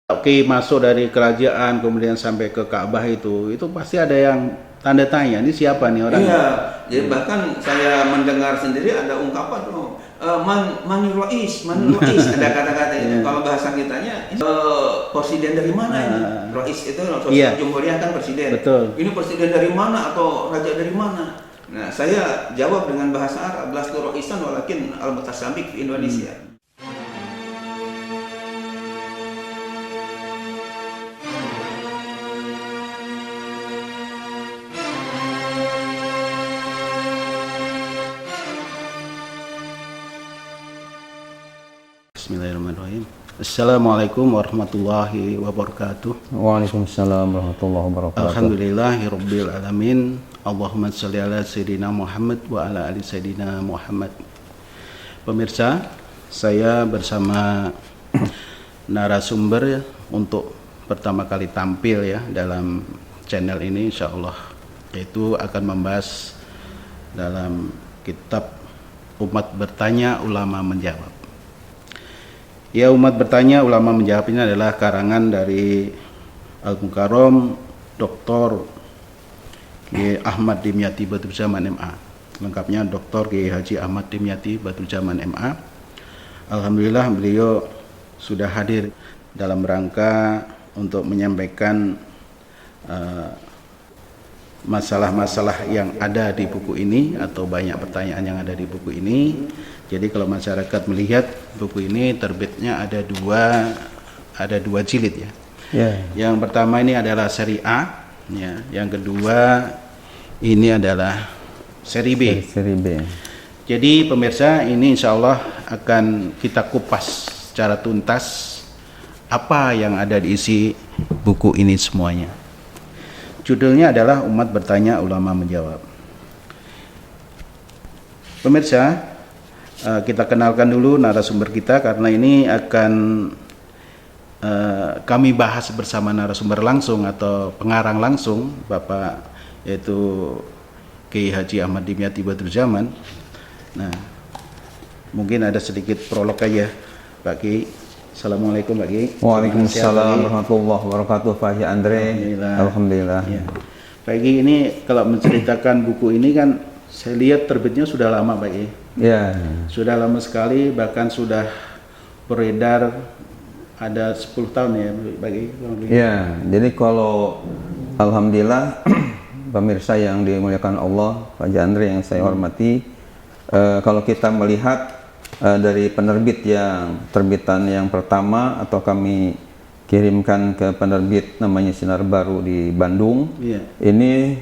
Oke, masuk dari kerajaan kemudian sampai ke Ka'bah itu pasti ada yang tanda tanya, ini siapa nih orang? Iya, jadi bahkan saya mendengar sendiri ada ungkapan tuh, mani rois, ada kata-kata itu. Iya. Kalau bahasa kitanya, presiden dari mana ini? Rois itu Iya. jumhuriyah kan presiden. Betul. Ini presiden dari mana atau raja dari mana? Nah, saya jawab dengan bahasa Arab, lastu roisan walakin al-mutasabik di Indonesia. Bismillahirrahmanirrahim. Assalamualaikum warahmatullahi wabarakatuh. Waalaikumsalam warahmatullahi wabarakatuh. Alhamdulillahirabbil alamin. Allahumma shalli ala sayyidina Muhammad wa ala ali sayyidina Muhammad. Pemirsa, saya bersama narasumber untuk pertama kali tampil ya dalam channel ini insyaallah, yaitu akan membahas dalam kitab Umat Bertanya Ulama Menjawab. Ya, Umat Bertanya Ulama Menjawab ini adalah karangan dari Al-Mukarram Dr. Kiai Ahmad Dimyati Badruzzaman MA. Lengkapnya Dr. Kiai Haji Ahmad Dimyati Badruzzaman MA. Alhamdulillah beliau sudah hadir dalam rangka untuk menyampaikan masalah-masalah yang ada di buku ini atau banyak pertanyaan yang ada di buku ini. Jadi kalau masyarakat melihat buku ini terbitnya ada dua jilid ya. Yeah. Yang pertama ini adalah seri A, ya. Yang kedua ini adalah seri B. Seri B. Jadi pemirsa, ini insya Allah akan kita kupas secara tuntas apa yang ada di isi buku ini semuanya. Judulnya adalah Umat Bertanya Ulama Menjawab. Pemirsa, kita kenalkan dulu narasumber kita karena ini akan kami bahas bersama narasumber langsung atau pengarang langsung, Bapak yaitu Kiai Haji Ahmad Dimyati Badruzzaman. Nah, mungkin ada sedikit prolog aja, Pak Kiai. Assalamualaikum Pak Kiai. Waalaikumsalam warahmatullahi wabarakatuh, Pak Haji Andre. Alhamdulillah. Ya. Pak Kiai, ini kalau menceritakan buku ini kan saya lihat terbitnya sudah lama Pak Kiai. Ya. Sudah lama sekali, bahkan sudah beredar ada 10 tahun ya Pak Kiai. Ya, jadi kalau alhamdulillah pemirsa yang dimuliakan Allah, Pak Haji Andre yang saya hormati, kalau kita melihat dari penerbit yang terbitan yang pertama atau kami kirimkan ke penerbit namanya Sinar Baru di Bandung, ini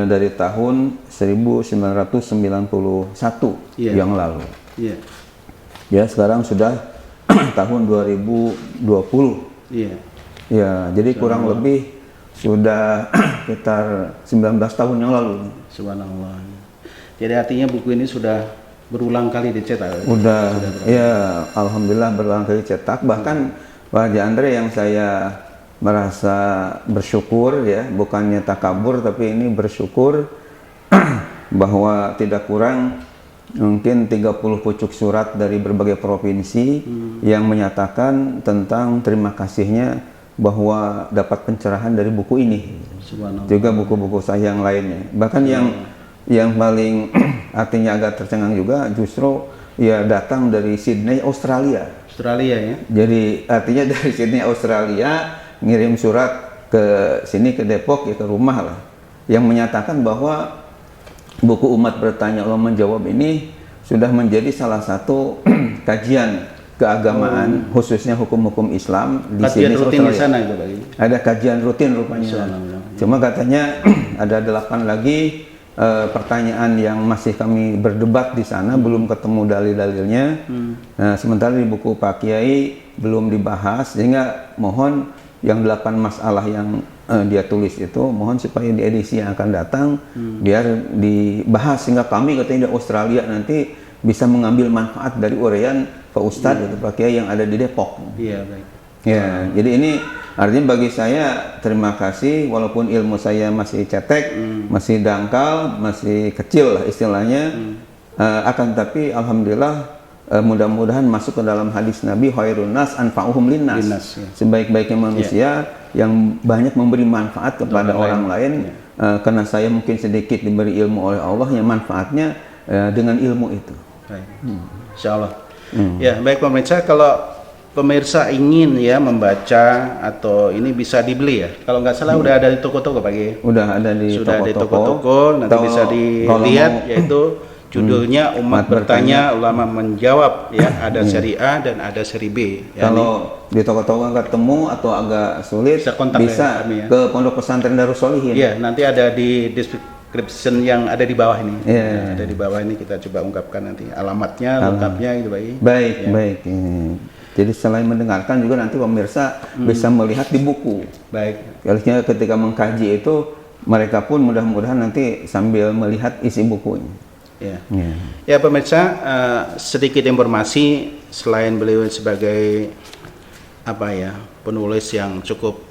dari tahun 1991 yang lalu. Ya, sekarang sudah tahun 2020. Ya, jadi kurang lebih sudah sekitar 19 tahun yang lalu. Subhanallah. Jadi artinya buku ini sudah berulang kali dicetak. Sudah ya, alhamdulillah berulang kali cetak. Bahkan Pak Haji Andre yang saya merasa bersyukur ya, bukannya takabur tapi ini bersyukur bahwa tidak kurang mungkin 30 pucuk surat dari berbagai provinsi yang menyatakan tentang terima kasihnya bahwa dapat pencerahan dari buku ini. Juga buku-buku saya yang lainnya. Bahkan yang paling artinya agak tercengang juga justru ya datang dari Sydney, Australia. Australia ya. Jadi artinya dari Sydney, Australia ngirim surat ke sini ke Depok ya, ke rumah lah, yang menyatakan bahwa buku Umat Bertanya Ulama Menjawab ini sudah menjadi salah satu kajian keagamaan khususnya hukum-hukum Islam di kajian sini rutin di sana itu Pak. Ada kajian rutin rupanya. Cuma katanya ada 8 lagi pertanyaan yang masih kami berdebat di sana, belum ketemu dalil-dalilnya. Nah, sementara di buku Pak Kiai belum dibahas, sehingga mohon yang 8 masalah yang dia tulis itu mohon supaya di edisi yang akan datang biar dibahas, sehingga kami katanya di Australia nanti bisa mengambil manfaat dari uraian Pak Ustadz atau Pak Kiai yang ada di Depok. Iya, baik. Ya, jadi ini artinya bagi saya terima kasih, walaupun ilmu saya masih cetek, masih dangkal, masih kecil lah istilahnya, akan tapi alhamdulillah mudah-mudahan masuk ke dalam hadis Nabi, khairun nas anfa'uhum linnas. Linnas, ya. Sebaik-baiknya manusia yang banyak memberi manfaat kepada orang lain. Karena saya mungkin sedikit diberi ilmu oleh Allah, yang manfaatnya dengan ilmu itu. Baik. Insya Allah. Ya, baik pemirsa, kalau pemirsa ingin ya membaca atau ini bisa dibeli ya. Kalau nggak salah udah ada di toko-toko Pak Kiai. Udah ada di Sudah di toko-toko. toko-toko, nanti bisa dilihat yaitu judulnya Umat Bertanya, Ulama Menjawab ya. Ada seri A dan ada seri B. Ya, Kalau di toko-toko nggak ketemu atau agak sulit, Bisa kontak bisa kami ya. ke Pondok Pesantren Darus Sholihin. Iya, nanti ada di description yang ada di bawah ini. Iya. Nah, ada di bawah ini kita coba ungkapkan nanti alamatnya, lengkapnya gitu Pak Kiai. Baik, Ya. baik. Jadi selain mendengarkan juga nanti pemirsa bisa melihat di buku. Baik. Kalau ketika mengkaji itu, mereka pun mudah-mudahan nanti sambil melihat isi bukunya. Ya. Ya. Ya pemirsa, sedikit informasi selain beliau sebagai penulis yang cukup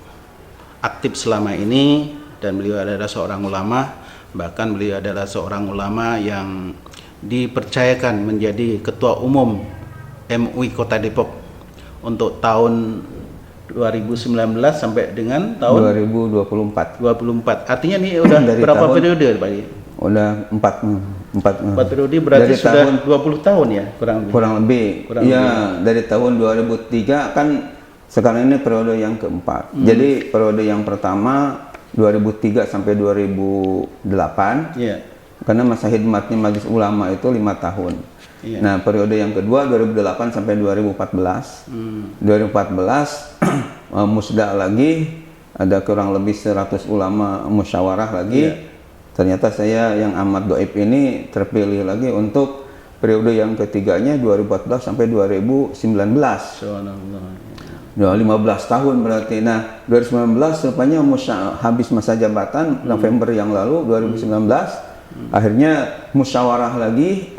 aktif selama ini, dan beliau adalah seorang ulama, bahkan beliau adalah seorang ulama yang dipercayakan menjadi ketua umum MUI Kota Depok untuk tahun 2019 sampai dengan tahun 2024. 24. Artinya ini udah Dari berapa tahun- periode Pak Kiai? Udah 4 4 periode berarti Dari sudah tahun- 20 tahun ya kurang lebih. kurang lebih. Kurang Iya, dari tahun 2003 kan sekarang ini periode yang keempat. Jadi periode yang pertama 2003 sampai 2008. Iya. Karena masa khidmatnya Majelis Ulama itu 5 tahun. Iya. Nah, periode yang kedua 2008 sampai 2014. 2014 musda lagi, ada kurang lebih 100 ulama musyawarah lagi. Iya. Ternyata saya yang amat doib ini terpilih lagi untuk periode yang ketiganya 2014 sampai 2019. Subhanallah. Ya, 15 tahun berarti. Nah, 2019 rupanya habis masa jabatan November yang lalu 2019. Akhirnya musyawarah lagi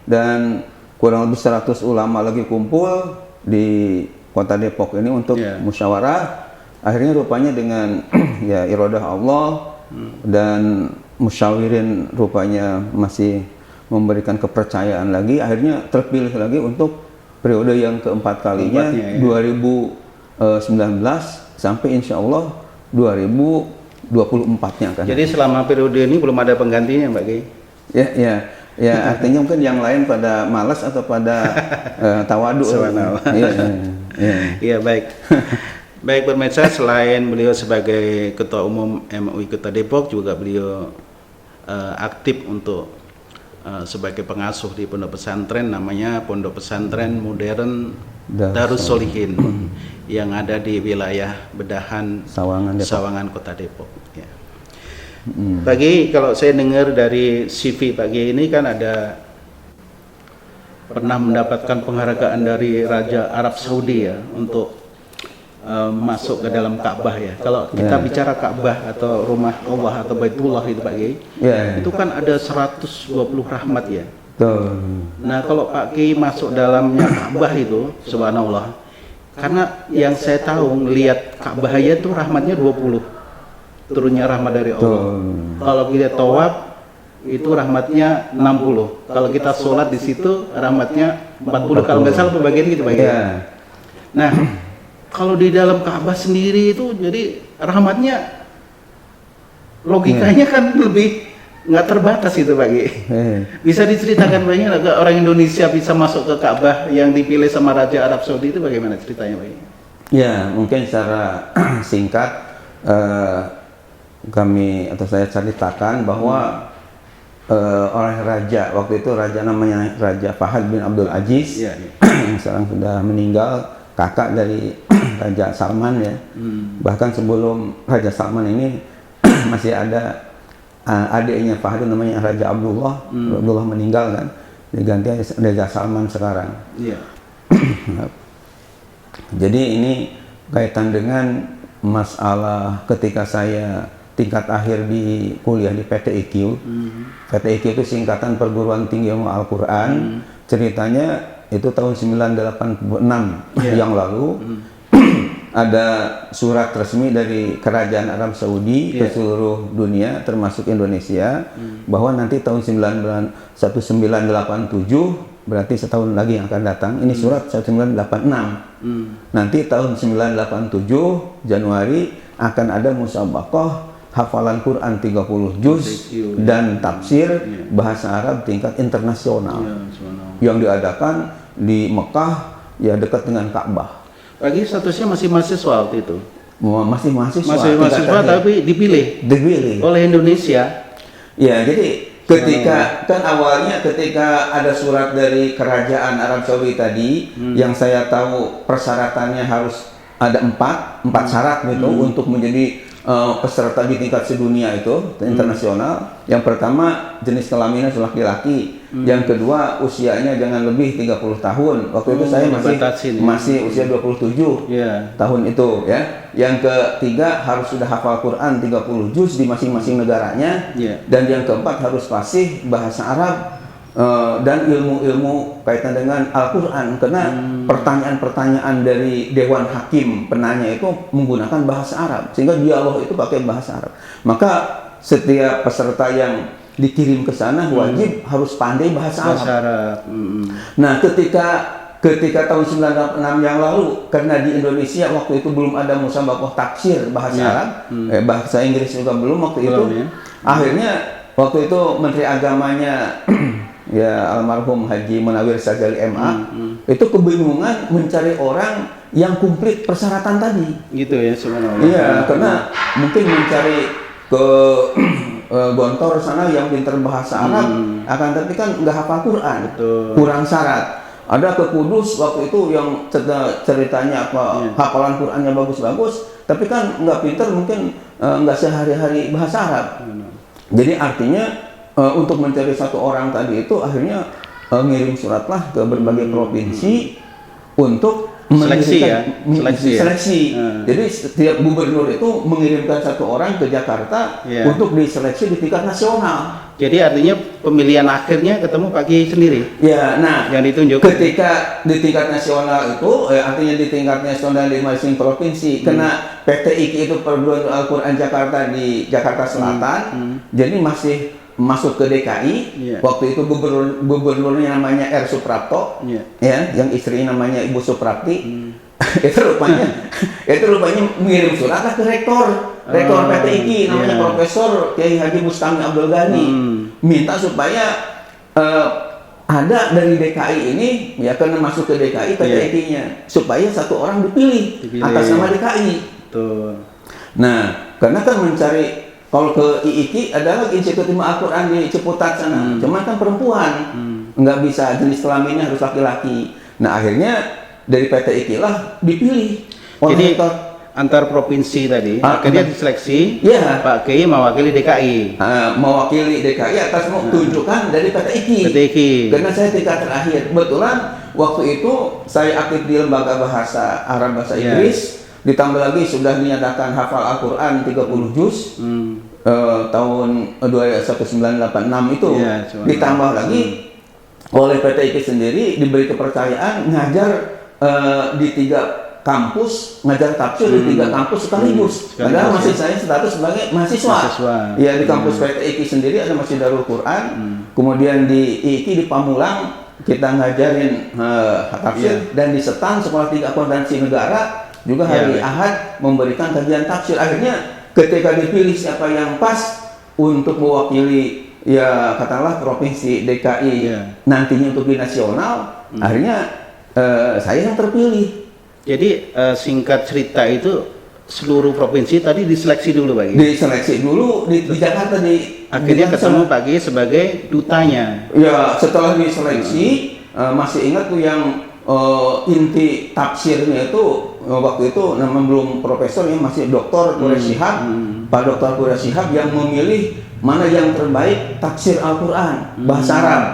dan kurang lebih 100 ulama lagi kumpul di Kota Depok ini untuk musyawarah. Akhirnya rupanya dengan ya iradah Allah dan musyawirin rupanya masih memberikan kepercayaan lagi, akhirnya terpilih lagi untuk periode yang keempat kalinya, 2019 sampai insya Allah 2024-nya kan. Jadi selama periode ini belum ada penggantinya Mbak Kiai? Ya, artinya mungkin yang lain pada malas atau pada tawadu. Subhanallah. Iya, baik. Baik pemirsa, selain beliau sebagai Ketua Umum MUI Kota Depok, juga beliau aktif untuk sebagai pengasuh di pondok pesantren, namanya Pondok Pesantren Modern Darus Sholihin yang ada di wilayah Bedahan, Sawangan Kota Depok. Ya. Pagi, kalau saya dengar dari CV pagi ini kan ada pernah mendapatkan penghargaan dari Raja Arab Saudi ya untuk masuk ke dalam Ka'bah ya. Kalau kita bicara Ka'bah atau rumah Allah atau Baitullah itu Pak Kiai, itu kan ada 120 rahmat ya. Betul. Nah kalau Pak Kiai masuk dalamnya Ka'bah itu, subhanallah, karena yang saya tahu lihat Ka'bah aja itu rahmatnya 20, turunnya rahmat dari Allah. Kalau kita tawaf itu rahmatnya 60. Kalau kita sholat di situ rahmatnya 40. Kalau nggak salah pembagian gitu Pak Kiai. Nah kalau di dalam Ka'bah sendiri itu jadi rahmatnya logikanya kan lebih nggak terbatas itu Pak Kiai. Bisa diceritakan banyak agak orang Indonesia bisa masuk ke Ka'bah yang dipilih sama Raja Arab Saudi itu bagaimana ceritanya Pak Kiai? Ya, mungkin secara singkat kami atau saya ceritakan bahwa oleh raja, waktu itu raja namanya Raja Fahad bin Abdul Aziz yang sekarang sudah meninggal, kakak dari Raja Salman ya. Bahkan sebelum Raja Salman ini masih ada adiknya Fahad namanya Raja Abdullah. Abdullah meninggal kan, diganti Raja Salman sekarang. Jadi ini kaitan dengan masalah ketika saya tingkat akhir di kuliah di PTIQ. PTIQ itu singkatan Perguruan Tinggi Ilmu Al-Quran. Ceritanya itu tahun 1986 yang lalu. Ada surat resmi dari Kerajaan Arab Saudi ke seluruh dunia termasuk Indonesia bahwa nanti tahun 1987 berarti setahun lagi yang akan datang. Ini surat 1986. Nanti tahun 987 Januari akan ada musabaqah hafalan Quran 30 juz dan tafsir bahasa Arab tingkat internasional yang diadakan di Mekah, ya dekat dengan Ka'bah. Lagi statusnya masih mahasiswa waktu itu. Masih mahasiswa. Masih mahasiswa tapi dipilih oleh Indonesia. Ya, jadi ketika kan awalnya ketika ada surat dari kerajaan Arab Saudi tadi yang saya tahu persyaratannya harus ada empat syarat gitu untuk menjadi peserta di tingkat sedunia itu internasional. Yang pertama jenis kelaminnya laki-laki. Yang kedua usianya jangan lebih 30 tahun. Waktu itu saya masih usia 27 tahun itu ya. Yang ketiga harus sudah hafal Quran 30 juz di masing-masing negaranya. Dan yang keempat harus fasih bahasa Arab dan ilmu-ilmu kaitan dengan Al-Quran, karena pertanyaan-pertanyaan dari Dewan Hakim penanya itu menggunakan bahasa Arab, sehingga dialog itu pakai bahasa Arab. Maka setiap peserta yang dikirim ke sana wajib harus pandai bahasa Arab. Nah, ketika tahun 96 yang lalu, karena di Indonesia waktu itu belum ada musabaqah tafsir bahasa Arab, bahasa Inggris juga belum waktu itu. Akhirnya waktu itu Menteri Agamanya ya almarhum Haji Munawir Sajali MA itu kebingungan mencari orang yang komplit persyaratan tadi. Gitu ya sebenarnya. Iya, karena mungkin mencari ke Gontor sana yang pintar bahasa Arab, akan tapi kan nggak hafal Quran, kurang syarat. Ada ke Kudus waktu itu yang ceritanya apa hafalan Qurannya bagus-bagus, tapi kan nggak pintar, mungkin nggak sehari-hari bahasa Arab. Jadi artinya untuk mencari satu orang tadi itu akhirnya ngirim suratlah ke berbagai provinsi untuk seleksi. Jadi setiap gubernur itu mengirimkan satu orang ke Jakarta untuk diseleksi di tingkat nasional. Jadi artinya pemilihan akhirnya ketemu Pak Kiai sendiri. Ya, nah yang ditunjuk. Ketika di tingkat nasional itu, artinya di tingkat nasional di masing provinsi, karena PT IKI itu Perguruan Al-Quran Jakarta di Jakarta Selatan, jadi masih masuk ke DKI. Waktu itu gubernurnya namanya R. Suprapto, ya, yang istrinya namanya Ibu Suprapti. itu rupanya mengirim surat ke rektor PT IKI namanya Profesor Kiai Haji Bustami Abdul Ghani, minta supaya ada dari DKI ini, ya karena masuk ke DKI PT IKI-nya, supaya satu orang dipilih atas nama DKI. Nah, karena kan mencari, kalau ke IIKI adalah Institut Ilmu Al-Quran di Ciputat sana, cuman kan perempuan, nggak bisa, jenis kelaminnya harus laki-laki. Nah, akhirnya dari PT IKI lah dipilih. Jadi antar provinsi tadi, akhirnya diseleksi, Pak Kiai mewakili DKI. Mewakili DKI atas tunjukan dari PT IKI. Karena saya tingkat terakhir. Kebetulan waktu itu saya aktif di lembaga bahasa Arab bahasa Inggris. Ditambah lagi sudah dinyatakan hafal Al-Quran 30 juz tahun 1986 itu. Ditambah lagi oleh PT IKI sendiri diberi kepercayaan ngajar di 3 kampus, ngajar tafsir di 3 kampus sekaligus. Padahal masih saya status sebagai mahasiswa. Ya, di kampus PT IKI sendiri ada Masjid Darul Quran. Kemudian di IKI di Pamulang kita ngajarin tafsir, dan di Setan Sekolah 3 Akuntansi Negara juga hari Ahad memberikan kajian tafsir. Akhirnya ketika dipilih siapa yang pas untuk mewakili, ya katakanlah provinsi DKI nantinya untuk di nasional, akhirnya saya yang terpilih. Jadi singkat cerita itu seluruh provinsi tadi diseleksi dulu Pak Kiai? Diseleksi dulu di Jakarta. Akhirnya ketemu Pak Kiai sebagai dutanya. Ya, setelah diseleksi masih ingat tuh yang inti tafsirnya itu waktu itu nama belum profesor, ya masih Dr. Quraish Shihab, Pak Dr. Quraish Shihab yang memilih mana yang terbaik tafsir Al-Quran bahasa Arab.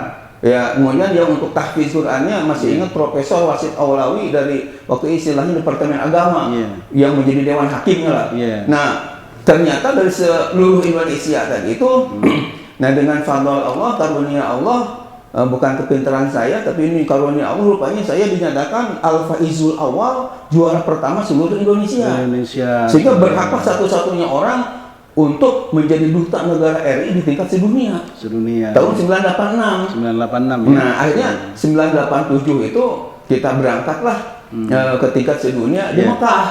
Ya, kemudian yang untuk tahfiz Qurannya masih ingat Profesor Wasid Aulawi dari waktu istilahnya Departemen Agama yang menjadi Dewan Hakimnya lah. Nah, ternyata dari seluruh Indonesia tadi itu, nah dengan fadl Allah, karunia Allah, bukan kepintaran saya, tapi ini karunia Allah, rupanya saya dinyatakan Al-Faizul Awal, juara pertama seluruh Indonesia. Sehingga berhaklah satu-satunya orang untuk menjadi duta negara RI di tingkat sedunia. Sedunia. Tahun 986. 986 ya. Nah, akhirnya 987 itu kita berangkatlah ke tingkat sedunia di Iya. Mekah.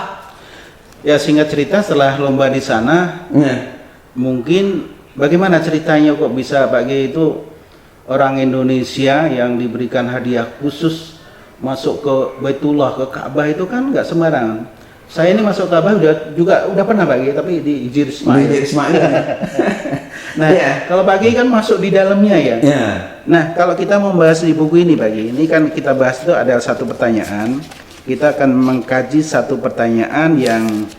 Ya singkat cerita setelah lomba di sana, Ya. mungkin bagaimana ceritanya kok bisa Pak G itu orang Indonesia yang diberikan hadiah khusus masuk ke Baitullah, ke Ka'bah itu kan nggak sembarangan. Saya ini masuk Ka'bah udah pernah Pak G, tapi di Hijr Ismail. Di Ismail. Nah, Iya. kalau Pak G kan masuk di dalamnya ya. Ya. Nah, kalau kita membahas di buku ini Pak G, ini kan kita bahas itu ada satu pertanyaan. Kita akan mengkaji satu pertanyaan yang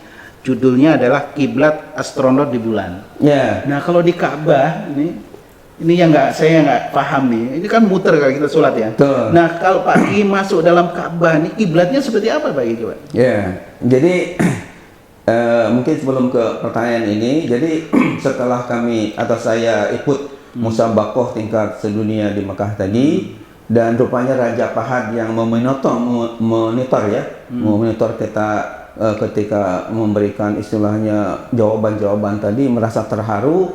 judulnya adalah kiblat astronot di bulan. Ya. Nah, kalau di Ka'bah ini yang saya nggak paham nih. Ini kan muter kalau kita sholat ya. Betul. Nah, kalau Pak G masuk dalam Ka'bah nih kiblatnya seperti apa Pak G coba? Ya. Jadi mungkin sebelum ke pertanyaan ini, jadi setelah kami atau saya ikut musabaqah tingkat sedunia di Mekah tadi, dan rupanya Raja Fahad yang memonitor kita ketika memberikan istilahnya jawaban-jawaban tadi merasa terharu,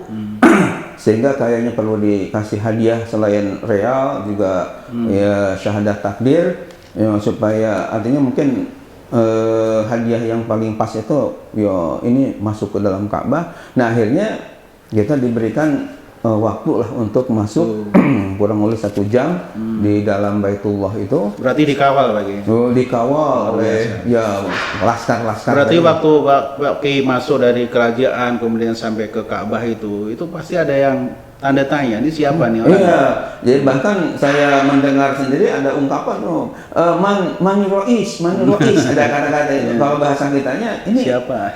sehingga kayaknya perlu dikasih hadiah selain real juga ya syahadat takdir, ya, supaya artinya mungkin hadiah yang paling pas itu ya ini masuk ke dalam Ka'bah. Nah, akhirnya kita diberikan waktu lah untuk masuk kurang lebih 1 jam di dalam Baitullah itu. Berarti dikawal Pak G. Dikawal oleh ya laskar-laskar. Berarti dari- waktu Pak G masuk dari kerajaan kemudian sampai ke Ka'bah itu pasti ada yang tanda tanya, ini siapa nih orang? Iya, jadi bahkan saya mendengar sendiri ada ungkapan mani rois, ada kata-kata itu. Kalau bahasa kitanya ini Siapa?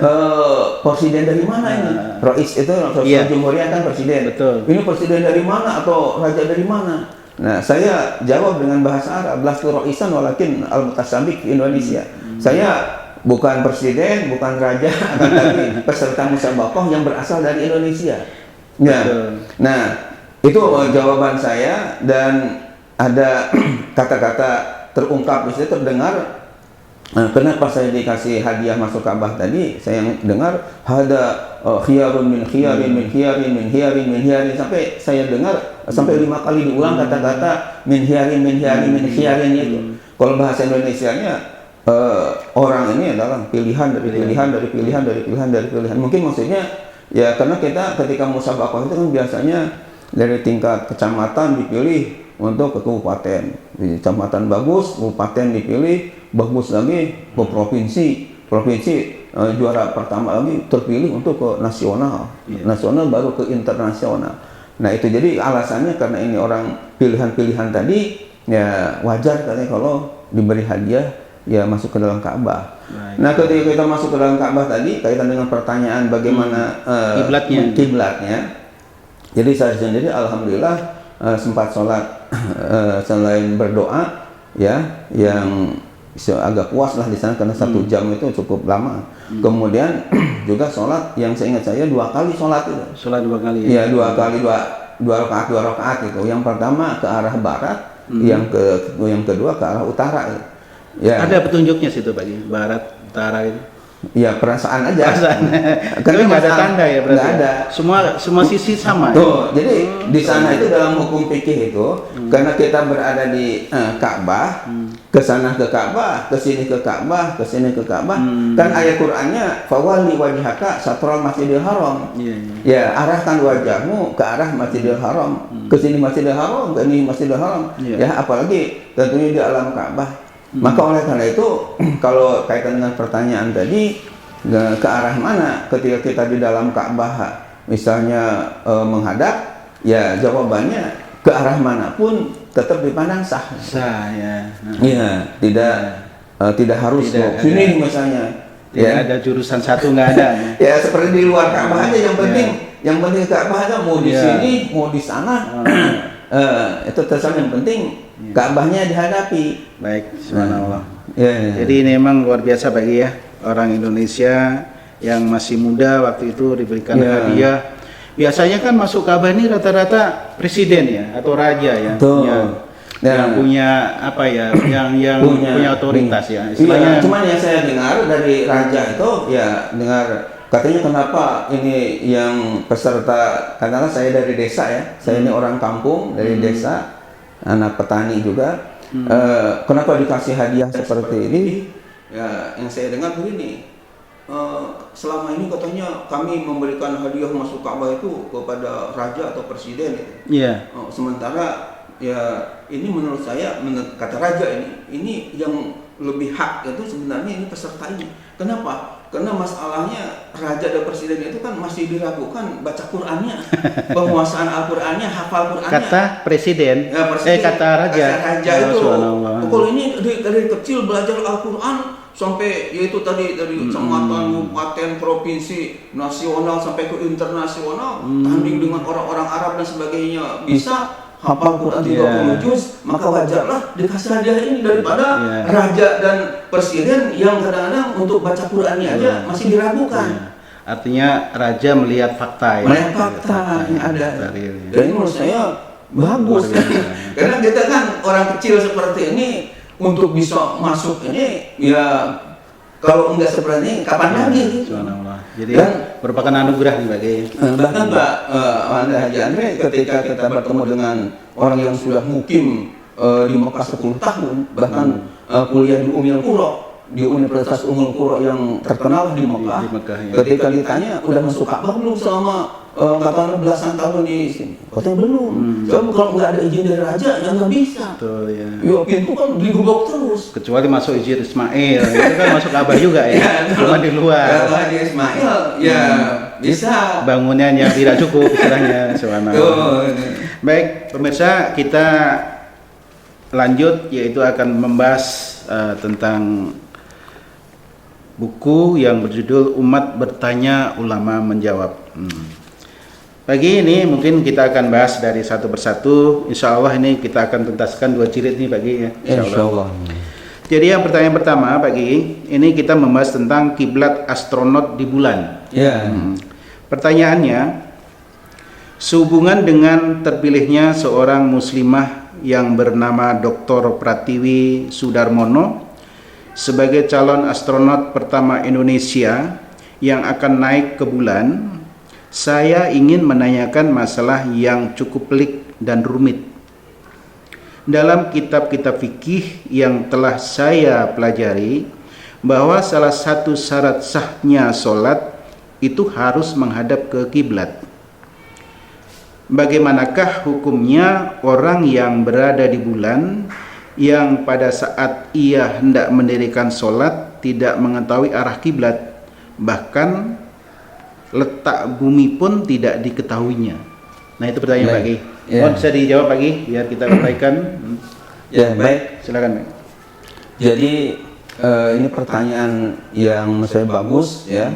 Presiden dari mana ini? Rois itu Iya. Jumhuriyah kan presiden. Betul. Ini presiden dari mana atau raja dari mana? Nah, saya jawab dengan bahasa Arab, lastu roisan walakin al-mutasabiq fi Indonesia. Saya bukan presiden, bukan raja, akan tapi peserta musabaqah yang berasal dari Indonesia. Ya. Nah, itu jawaban saya, dan ada kata-kata terungkap di situ terdengar. Kenapa saya dikasih hadiah masuk Ka'bah tadi? Saya dengar ada khiyarun min khiyarin min khiyarin min khiyarin min khiyarin, sampai saya dengar sampai 5 kali diulang kata-kata min khiyarin min khiyarin min khiyarin itu. Kalau bahasa Indonesianya orang ini adalah pilihan dari pilihan dari pilihan dari pilihan dari pilihan. Mungkin maksudnya ya karena kita ketika musabaqah itu kan biasanya dari tingkat kecamatan dipilih untuk ke kabupaten. Di kecamatan bagus, kabupaten dipilih, bagus lagi ke provinsi. Provinsi juara pertama lagi terpilih untuk ke nasional. Nasional baru ke internasional. Nah, itu jadi alasannya karena ini orang pilihan-pilihan tadi, ya wajar katanya kalau diberi hadiah ya masuk ke dalam Ka'bah. Nah, ketika kita masuk ke dalam Ka'bah tadi, kaitan dengan pertanyaan bagaimana kiblatnya. Jadi saya sendiri alhamdulillah sempat sholat selain berdoa ya, yang agak puas lah di sana karena 1 jam itu cukup lama. Kemudian juga sholat yang seingat saya 2 kali sholat itu. Sholat 2 kali ya? Iya, 2 kali, 2 rakaat itu. Yang pertama ke arah barat, yang kedua ke arah utara. Ya. Ada petunjuknya situ Pak G, barat, utara itu. Ya perasaan aja. Tapi nggak ada tanda ya berarti. Nggak ada. Semua sisi sama. Tuh, jadi di sana itu dalam hukum fikih itu, karena kita berada di Ka'bah, ke sana ke Ka'bah, ke sini ke Ka'bah, ke sini ke Ka'bah. Kan ayat Qur'annya fawalli wajhaka satral Masjidil Haram. Ya, arahkan wajahmu ke arah Masjidil Haram. Ke sini Masjidil Haram, ke ini Masjidil Haram. Ya, apalagi tentunya di alam Ka'bah. Maka oleh karena itu, kalau kaitan dengan pertanyaan tadi, ke arah mana ketika kita di dalam Ka'bah misalnya menghadap, ya jawabannya ke arah manapun tetap dipandang sah. Sah ya. Iya, tidak harus sini misalnya. Tidak ada jurusan satu nggak ada. Ya seperti di luar Ka'bah aja, yang penting Ka'bah aja, mau di sini mau di sana. Itu terserah, yang penting Ka'bahnya dihadapi. Baik, subhanallah. Ya. Jadi ini memang luar biasa bagi ya orang Indonesia yang masih muda waktu itu diberikan hadiah. Biasanya kan masuk Ka'bah ini rata-rata presiden ya atau raja ya. Betul. Ya. yang punya apa ya, yang punya otoritas ya. Iya, cuman yang saya dengar dari raja itu ya dengar katanya kenapa ini yang peserta, karena saya dari desa ya, saya ini orang kampung dari desa, anak petani juga. Kenapa dikasih hadiah seperti ini? Ya, yang saya dengar begini. Selama ini katanya kami memberikan hadiah masuk Ka'bah itu kepada raja atau presiden gitu. Iya. Sementara ya ini menurut saya, kata raja ini yang lebih hak itu sebenarnya ini peserta ini. Kenapa? Karena masalahnya raja dan presiden itu kan masih diragukan baca Qur'annya, penguasaan Al-Qur'annya, hafal Qur'annya. Kata presiden, kata raja. Raja itu, kalau ini dari kecil belajar Al-Qur'an sampai yaitu tadi dari kecamatan, kabupaten, provinsi, nasional sampai ke internasional, tanding dengan orang-orang Arab dan sebagainya, bisa hafal Quran 30 juz, maka wajarlah dikasih hadiah ini daripada raja dan presiden yang kadang-kadang untuk baca Qurannya aja masih diragukan. Artinya raja melihat fakta ya. Melihat fakta yang ada. Dan ini menurut saya bagus. Karena kita kan orang kecil seperti ini untuk bisa masuk ini ya kalau enggak seperti ini kapan lagi? Jadi merupakan anugerah nih bagi. Bahkan Pak Haji Andre ketika kita bertemu dengan orang yang sudah mukim di Mekah 10 tahun, bahkan kuliah di Ummul Qura, di Universitas Ummul Qura yang terkenal di Mekah. Ketika ditanya udah masuk Ka'bah belum selama katakanlah belasan tahun di sini, katanya belum. Coba kalau nggak ada izin dari raja ya nggak bisa. Betul ya. Ya pintu kan digembok terus. Kecuali masuk izin Ismail, itu kan masuk Ka'bah juga ya, cuma di luar. Kalau Haji Ismail ya bisa. Bangunan yang tidak cukup istilahnya, subhanallah. Baik pemirsa, kita lanjut yaitu akan membahas tentang buku yang berjudul Umat Bertanya Ulama Menjawab. Pagi ini mungkin kita akan bahas dari satu persatu. Insya Allah ini kita akan tuntaskan 2 jilid nih pagi ya. Insya Allah. Jadi yang pertanyaan pertama pagi ini kita membahas tentang kiblat astronot di bulan. Pertanyaannya, sehubungan dengan terpilihnya seorang muslimah yang bernama Dr. Pratiwi Sudarmono sebagai calon astronot pertama Indonesia yang akan naik ke bulan, saya ingin menanyakan masalah yang cukup pelik dan rumit. Dalam kitab-kitab fikih yang telah saya pelajari, bahwa salah satu syarat sahnya sholat itu harus menghadap ke kiblat. Bagaimanakah hukumnya orang yang berada di bulan yang pada saat ia hendak mendirikan sholat tidak mengetahui arah kiblat, bahkan letak bumi pun tidak diketahuinya? Nah itu pertanyaan pagi. Bisa dijawab pagi biar kita uraikan. Ya baik. Silakan. Jadi ini pertanyaan yang menurut saya bagus ya.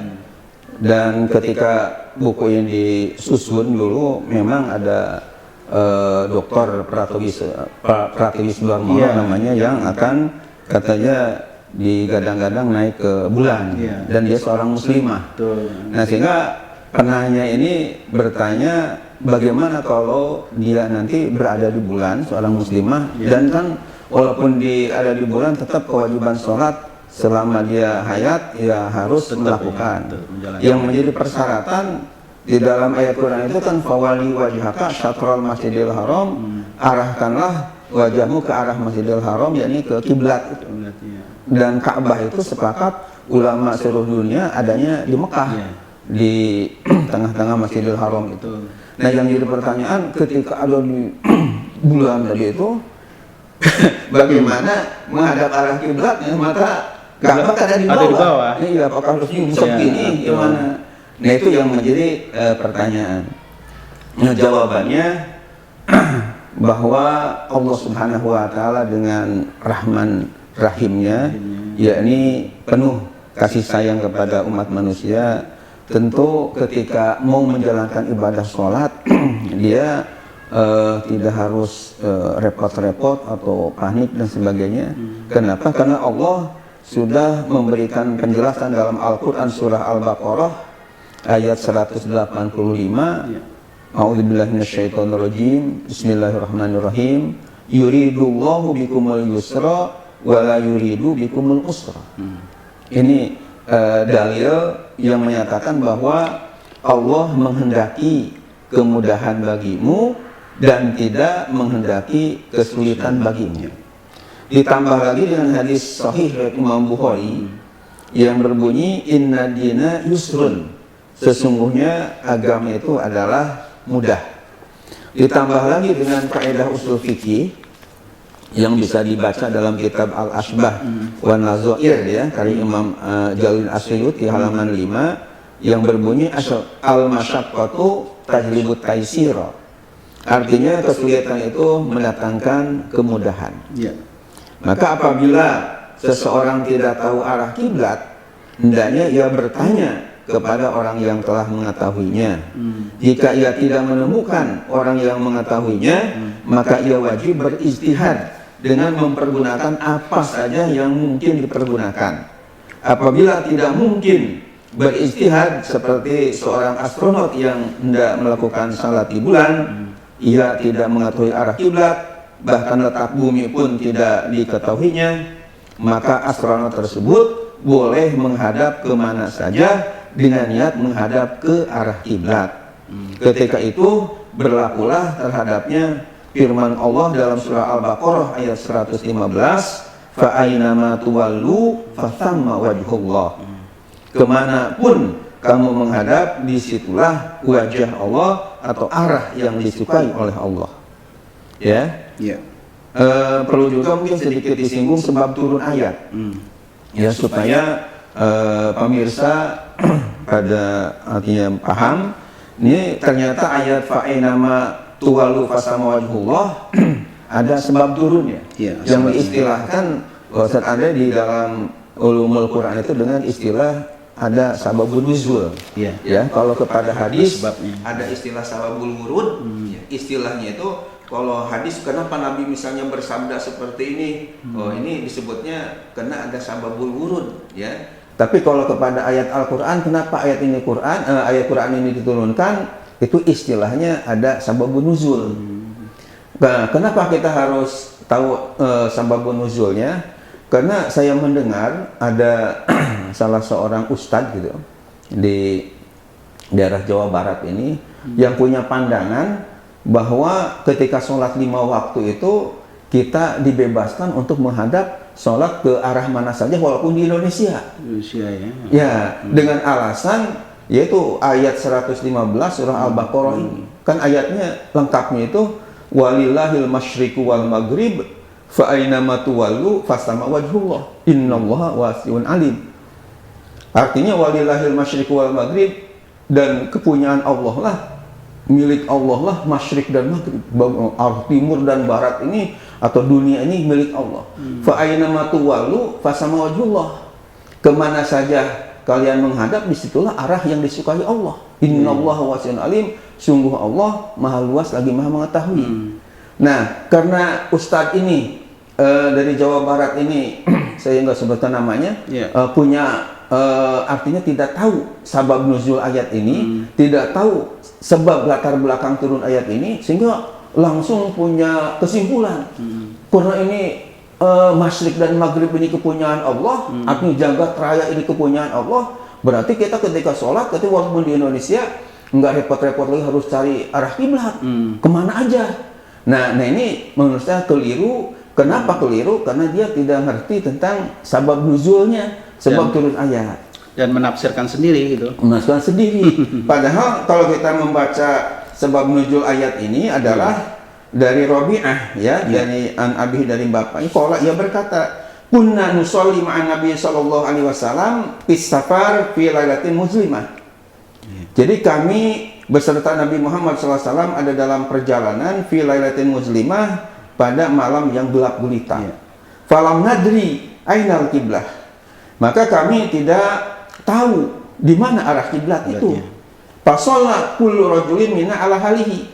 Dan ketika buku ini disusun dulu memang ada Dr. Pratiwi Sudarmono namanya yang akan katanya digadang-gadang naik ke bulan dan dia seorang muslimah. Nah sehingga penanya ini bertanya bagaimana kalau dia nanti berada di bulan seorang muslimah dan kan walaupun dia ada di bulan tetap kewajiban sholat selama dia hayat ya harus melakukan. Yang menjadi persyaratan di dalam ayat Quran itu kan fawali wajhaka syatrul masjidil haram, arahkanlah wajahmu ke arah masjidil haram yakni ke kiblat. Dan Ka'bah itu sepakat ulama seluruh dunia adanya di Mekah, di tengah-tengah Masjidil Haram itu. Nah yang jadi pertanyaan ketika ada di bulan tadi itu bagaimana menghadap arah kiblatnya, maka Ka'bah ada di bawah. Iya, apakah harus nyungsep gini gimana? Nah itu yang menjadi pertanyaan. Nah jawabannya bahwa Allah Subhanahu wa taala dengan Rahman Rahimnya, yakni penuh kasih sayang kepada umat manusia, tentu ketika mau menjalankan ibadah sholat dia tidak harus repot-repot atau panik dan sebagainya. Kenapa? Karena Allah sudah memberikan penjelasan dalam Al-Quran surah Al-Baqarah ayat 185. A'udzubillahi minasyaitonirrajim. Bismillahirrahmanirrahim. yuridullahu bikumul yusra wa la yuridu bikumul usra. Ini dalil yang menyatakan bahwa Allah menghendaki kemudahan bagimu dan tidak menghendaki kesulitan bagimu. Ditambah lagi dengan hadis sahih riwayat Imam Bukhari yang berbunyi inna dina yusrun, sesungguhnya agama itu adalah mudah. Ditambah lagi dengan kaidah usul fikih yang bisa dibaca dalam kitab Al-Ashbah wa Nazair ya, dari Imam Jalil As-Suyuti halaman 5 yang berbunyi al-masyaqqatu tajlibut taisira. Artinya kesulitan itu mendatangkan kemudahan. Ya. Maka apabila seseorang tidak tahu arah kiblat, hendaknya ia bertanya kepada orang yang telah mengetahuinya. Jika ia tidak menemukan orang yang mengetahuinya, maka ia wajib berijtihad dengan mempergunakan apa saja yang mungkin dipergunakan. Apabila tidak mungkin berijtihad seperti seorang astronot yang hendak melakukan salat di bulan, ia tidak mengetahui arah kiblat, bahkan letak bumi pun tidak diketahuinya, maka astronot tersebut boleh menghadap kemana saja dengan niat menghadap ke arah kiblat. Ketika itu berlakulah terhadapnya firman Allah dalam surah Al-Baqarah ayat 115, fa aynama tuwallu fathamma wajhullah. Kemanapun kamu menghadap, disitulah wajah Allah atau arah yang disukai oleh Allah. Ya. Ya. Perlu juga mungkin sedikit disinggung sebab turun ayat. Ya, supaya pemirsa pada artinya paham. Ini ternyata ayat fa'inama tuwalu fasama wajhullah ada sebab turunnya. Ya, yang diistilahkan Ustaz ada di dalam ulumul Quran itu dengan istilah ada sababun nuzul. Ya. Ya, kalau kepada hadis Sebabnya. Ada istilah sababul wurud. Istilahnya itu kalau hadis kenapa Nabi misalnya bersabda seperti ini, oh ini disebutnya karena ada sababul wurud, ya. Tapi kalau kepada ayat Al-Quran, kenapa ayat Quran ini diturunkan? Itu istilahnya ada sababun nuzul. Nah, kenapa kita harus tahu sababun nuzulnya? Karena saya mendengar ada salah seorang ustadz gitu di daerah Jawa Barat ini yang punya pandangan bahwa ketika sholat 5 waktu itu kita dibebaskan untuk menghadap sholat ke arah mana saja walaupun di Indonesia. Indonesia ya. Ya, dengan alasan yaitu ayat 115 surah Al-Baqarah ini. Kan ayatnya lengkapnya itu walillahil masyriqu wal maghrib fa aynama tuwallu fasama wajhullah innallaha wasi'un alim. Artinya walillahil masyriqu wal maghrib, dan kepunyaan Allah lah, milik Allah lah masyrik dan maghrib, timur dan barat ini atau dunia ini milik Allah. Fa aynama tuwallu fasama wajhullah. Kemana saja kalian menghadap, disitulah arah yang disukai Allah. Innallaha wasi'un alim, sungguh Allah maha luas lagi maha mengetahui. Nah, karena ustadz ini dari Jawa Barat ini saya nggak sebutkan namanya, punya artinya tidak tahu sabab nuzul ayat ini, tidak tahu sebab latar belakang turun ayat ini, sehingga langsung punya kesimpulan karena ini masyrik dan maghrib ini kepunyaan Allah, artinya jagat raya ini kepunyaan Allah, berarti kita ketika sholat, ketika walaupun di Indonesia nggak repot-repot lagi harus cari arah kiblat, kemana aja. Nah ini menurut saya keliru. Kenapa keliru? Karena dia tidak ngerti tentang sabab nuzulnya, sebab turun ayat. Dan menafsirkan sendiri gitu. Menafsirkan sendiri. Padahal kalau kita membaca sebab nuzul ayat ini adalah dari Rabi'ah ya, dari an Abi dari bapaknya. Qala ia berkata, "Kunna nusolli ma'an Nabi sallallahu alaihi wasallam fis safar fi lailatin muslimah." Jadi kami beserta Nabi Muhammad SAW ada dalam perjalanan fi lailatin muslimah pada malam yang gelap gulita. Falam nadri ainal kiblah. Maka kami tidak tahu di mana arah kiblat itu. Fasolat kullu rajulin minna ala halihi.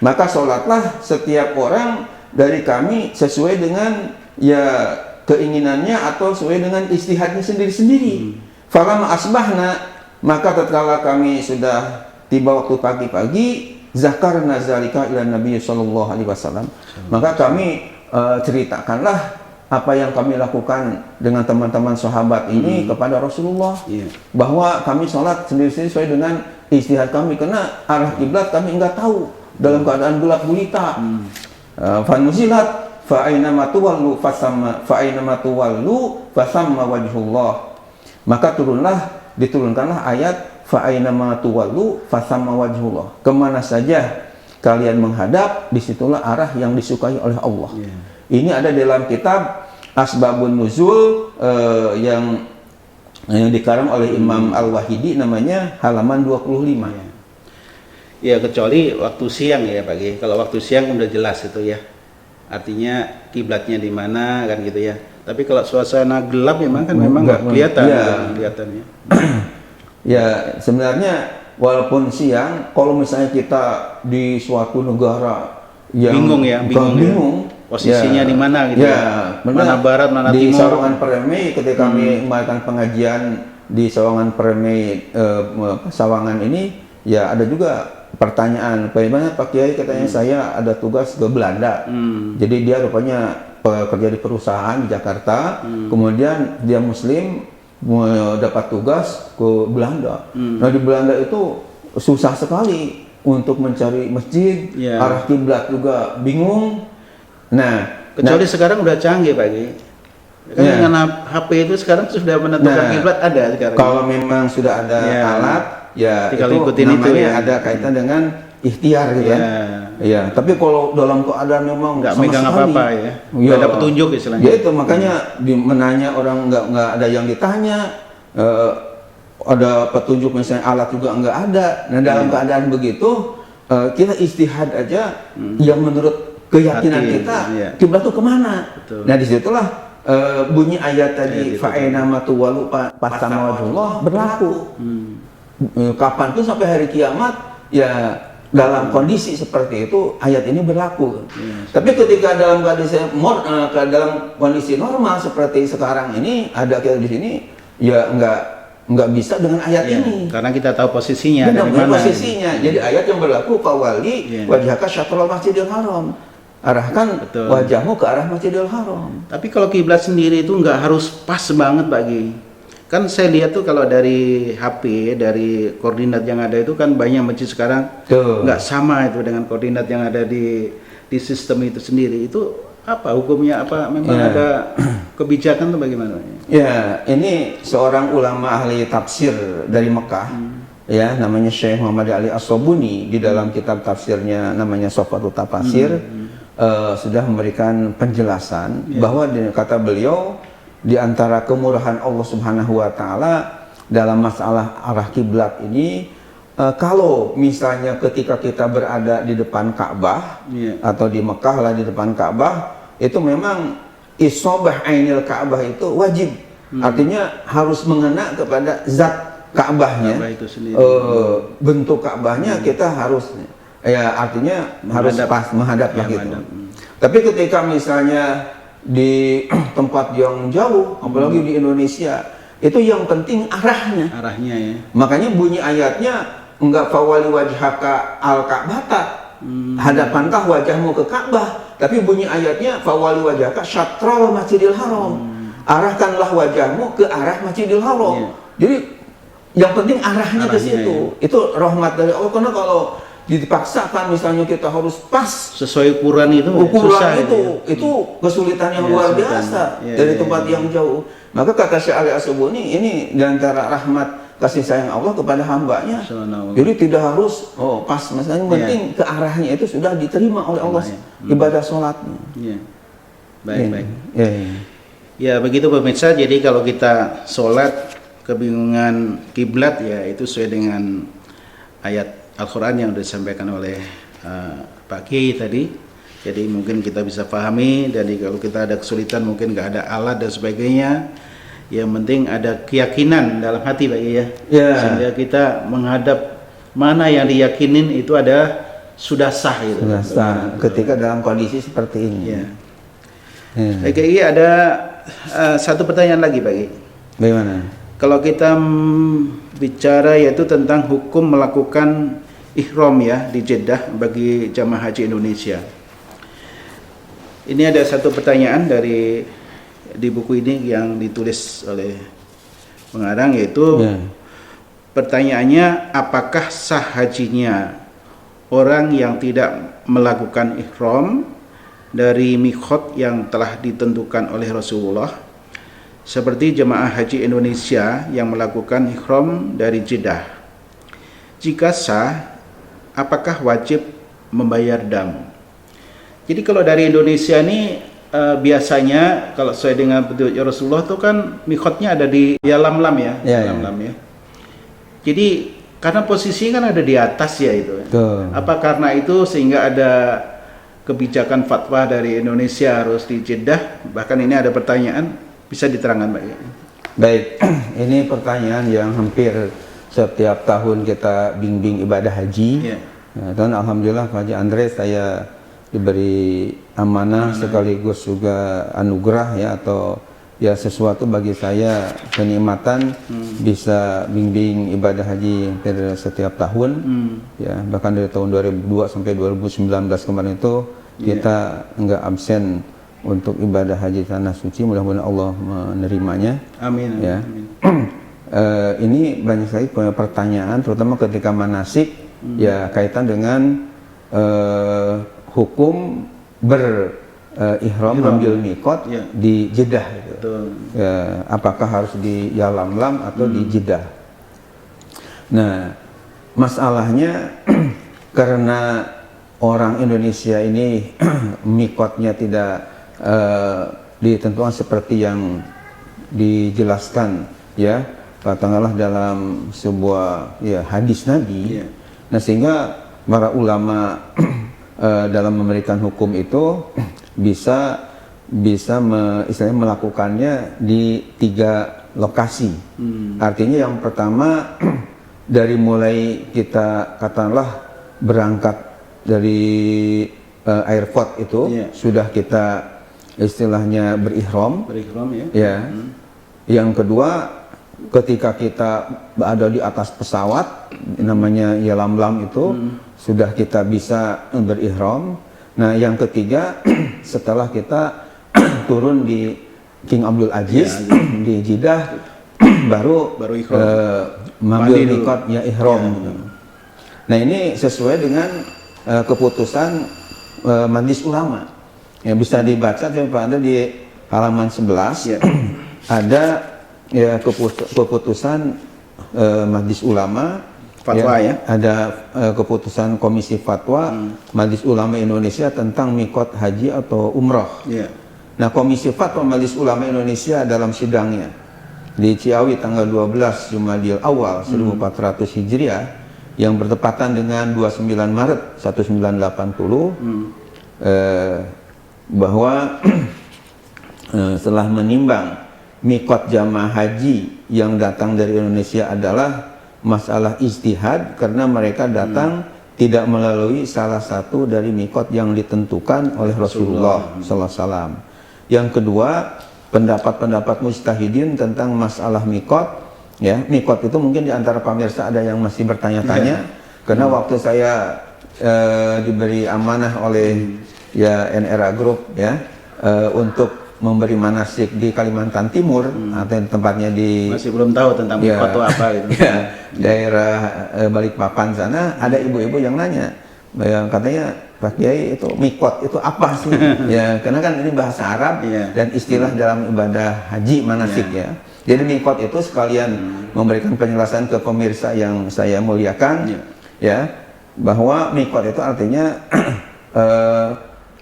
Maka sholatlah setiap orang dari kami sesuai dengan ya keinginannya atau sesuai dengan istihadnya sendiri-sendiri. Falam asbahna, maka tatkala kami sudah tiba waktu pagi-pagi, zakarna zalika ila Nabi sallallahu alaihi wasallam. Maka kami ceritakanlah apa yang kami lakukan dengan teman-teman sahabat ini kepada Rasulullah, bahwa kami sholat sendiri-sendiri sesuai dengan ijtihad kami, karena arah kiblat kami enggak tahu dalam keadaan gelap gulita. Fanuzilat fa aina tuwallu fasamma wajhullah. Maka diturunkanlah ayat fa aina tuwallu fasamma wajhullah. Kemana saja kalian menghadap, disitulah arah yang disukai oleh Allah. Ini ada dalam kitab Asbabun Nuzul yang dikarang oleh Imam Al-Wahidi, namanya halaman 25. Ya, kecuali waktu siang ya Pak Kiai. Kalau waktu siang udah jelas itu ya. Artinya kiblatnya di mana kan gitu ya. Tapi kalau suasana gelap memang nggak kelihatan kelihatannya. Ya, sebenarnya walaupun siang, kalau misalnya kita di suatu negara yang bingung posisinya di mana gitu mana barat, mana di timur. Sawangan Permai, ketika kami melakukan pengajian di Sawangan Permai, Sawangan ini, ya ada juga pertanyaan, bagaimana Pak Kiai, katanya saya ada tugas ke Belanda. Jadi dia rupanya pekerja di perusahaan di Jakarta, kemudian dia Muslim, dapat tugas ke Belanda. Nah, di Belanda itu susah sekali untuk mencari masjid, arah kiblat juga bingung. Nah, kecuali sekarang udah canggih Pak Kiai. Kan dengan HP itu sekarang sudah menentukan kiblat ada sekarang. Kalau memang sudah ada alat, ya tinggal itu ikutin namanya itu ya. ada kaitan dengan ikhtiar gitu kan. Ya, tapi kalau dalam keadaan memang nggak sama megang sekali, apa-apa ya, nggak ada petunjuk istilahnya. Ya itu makanya menanya orang nggak ada yang ditanya, ada petunjuk misalnya alat juga nggak ada. Nah, dalam keadaan begitu kita istihad aja yang menurut keyakinan kita kiblat itu kemana. Nah, disitulah bunyi ayat tadi fa'aina matuwalu fasamma wajhullah berlaku. Kapan pun sampai hari kiamat, ya dalam kondisi seperti itu ayat ini berlaku. Tapi ketika dalam kondisi normal seperti sekarang ini, ada kita di sini, ya nggak bisa dengan ayat ini. Karena kita tahu posisinya. Posisinya. Jadi ayat yang berlaku fawali wajhaka syatrul masjidil haram. Arahkan wajahmu ke arah Masjidil Haram. Tapi kalau kiblat sendiri itu nggak harus pas banget bagi. Kan saya lihat tuh kalau dari HP, dari koordinat yang ada itu kan banyak masjid sekarang nggak sama itu dengan koordinat yang ada di sistem itu sendiri. Itu apa hukumnya? Apa memang ada kebijakan tuh bagaimana? Ya, ini seorang ulama ahli tafsir dari Mekah, ya namanya Syekh Muhammad Ali As-Sobuni, di dalam kitab tafsirnya namanya Sofatul Tafasir. Sudah memberikan penjelasan bahwa kata beliau, di antara kemurahan Allah Subhanahu wa taala dalam masalah arah kiblat ini, kalau misalnya ketika kita berada di depan Ka'bah atau di Mekah lah di depan Ka'bah, itu memang isobah ainil Ka'bah itu wajib. Artinya harus mengena kepada zat Ka'bahnya, bentuk Ka'bahnya kita harus, ya artinya harus pas menghadaplah gitu. Tapi ketika misalnya di tempat yang jauh, apalagi di Indonesia, itu yang penting arahnya. Ya. Makanya bunyi ayatnya enggak fawali wajhaka al Ka'bata, hadapantah wajahmu ke Ka'bah, tapi bunyi ayatnya fawali wajhaka syatrul Masjidil Haram. Arahkanlah wajahmu ke arah Masjidil Haram. Jadi yang penting arahnya ke situ. Itu rahmat dari Allah, karena kalau dipaksakan misalnya kita harus pas sesuai ukuran itu itu kesulitan yang luar biasa dari tempat yang jauh. Maka kata Syekh Ali As-Subuni, ini di antara rahmat kasih sayang Allah kepada hambanya. Jadi tidak harus pas, misalnya penting ke arahnya itu sudah diterima oleh Allah ibadah sholatnya. Baik. Ya begitu pemirsa. Jadi kalau kita sholat kebingungan kiblat, ya itu sesuai dengan ayat Al-Quran yang sudah disampaikan oleh Pak Kiai tadi. Jadi mungkin kita bisa pahami. Dan kalau kita ada kesulitan, mungkin nggak ada alat dan sebagainya, yang penting ada keyakinan dalam hati Pak Kiai sehingga kita menghadap mana yang diyakinin itu ada sudah sah gitu. Sudah sah ketika dalam kondisi seperti ini. Pak Kiai, ada satu pertanyaan lagi Pak Kiai. Bagaimana? Kalau kita bicara yaitu tentang hukum melakukan ihram ya di Jeddah bagi jamaah haji Indonesia. Ini ada satu pertanyaan di buku ini yang ditulis oleh pengarang, yaitu pertanyaannya, apakah sah hajinya orang yang tidak melakukan ihram dari miqat yang telah ditentukan oleh Rasulullah, seperti jemaah haji Indonesia yang melakukan ihram dari Jeddah? Jika sah, apakah wajib membayar dam? Jadi kalau dari Indonesia ini biasanya kalau sesuai dengan petunjuk Rasulullah itu kan miqatnya ada di Yalamlam ya, Yalamlam ya. Jadi karena posisinya kan ada di atas ya itu. Betul. Apa karena itu sehingga ada kebijakan fatwa dari Indonesia harus di Jeddah? Bahkan ini ada pertanyaan, bisa diterangkan Pak? Baik, ini pertanyaan yang hampir setiap tahun kita bimbing ibadah haji. Dan alhamdulillah Pak Haji Andre, saya diberi amanah sekaligus juga anugerah ya, atau ya sesuatu bagi saya kenikmatan bisa bimbing ibadah haji hampir setiap tahun ya, bahkan dari tahun 2002 sampai 2019 kemarin itu kita enggak absen untuk ibadah haji tanah suci. Mudah-mudahan Allah menerimanya. Amin. Ya. Amin. Ini banyak sekali pertanyaan, terutama ketika manasik ya, kaitan dengan hukum ihram ambil miqat di Jeddah gitu. Ya, apakah harus di Yalamlam atau di Jeddah? Nah, masalahnya karena orang Indonesia ini miqatnya tidak ditentukan seperti yang dijelaskan ya, katakanlah dalam sebuah ya hadis Nabi. Nah, sehingga para ulama dalam memberikan hukum itu bisa istilahnya melakukannya di 3 lokasi. Artinya yang pertama dari mulai kita katakanlah berangkat dari airport itu sudah kita istilahnya berihram ya. Yang kedua, ketika kita ada di atas pesawat namanya Yalamlam itu sudah kita bisa berihram. Nah, yang ketiga setelah kita turun di King Abdul Aziz di Jeddah baru mengambil miqat ya ihram. Nah, ini sesuai dengan keputusan Majelis Ulama. Ya, bisa dibaca pada di halaman 11 ada ya keputusan Majelis Ulama. Fatwa ya. Ada keputusan Komisi Fatwa Majelis Ulama Indonesia tentang miqat haji atau umrah. Nah, Komisi Fatwa Majelis Ulama Indonesia dalam sidangnya di Ciawi tanggal 12 Jumadil Awal 1400 Hijriah yang bertepatan dengan 29 Maret 1980 bahwa setelah menimbang miqat jamaah haji yang datang dari Indonesia adalah masalah ijtihad karena mereka datang tidak melalui salah satu dari miqat yang ditentukan oleh Rasulullah SAW. Yang kedua, pendapat-pendapat mujtahidin tentang masalah miqat. Ya, miqat itu mungkin di antara pemirsa ada yang masih bertanya-tanya karena waktu saya diberi amanah oleh ya NRA Group ya untuk memberi manasik di Kalimantan Timur atau tempatnya di masih belum tahu tentang miqat itu apa gitu. Daerah Balikpapan sana ada ibu-ibu yang nanya, yang katanya Pak Kiai itu miqat itu apa sih? Ya, karena kan ini bahasa Arab dan istilah dalam ibadah haji manasik ya. Jadi miqat itu sekalian memberikan penjelasan ke pemirsa yang saya muliakan ya, bahwa miqat itu artinya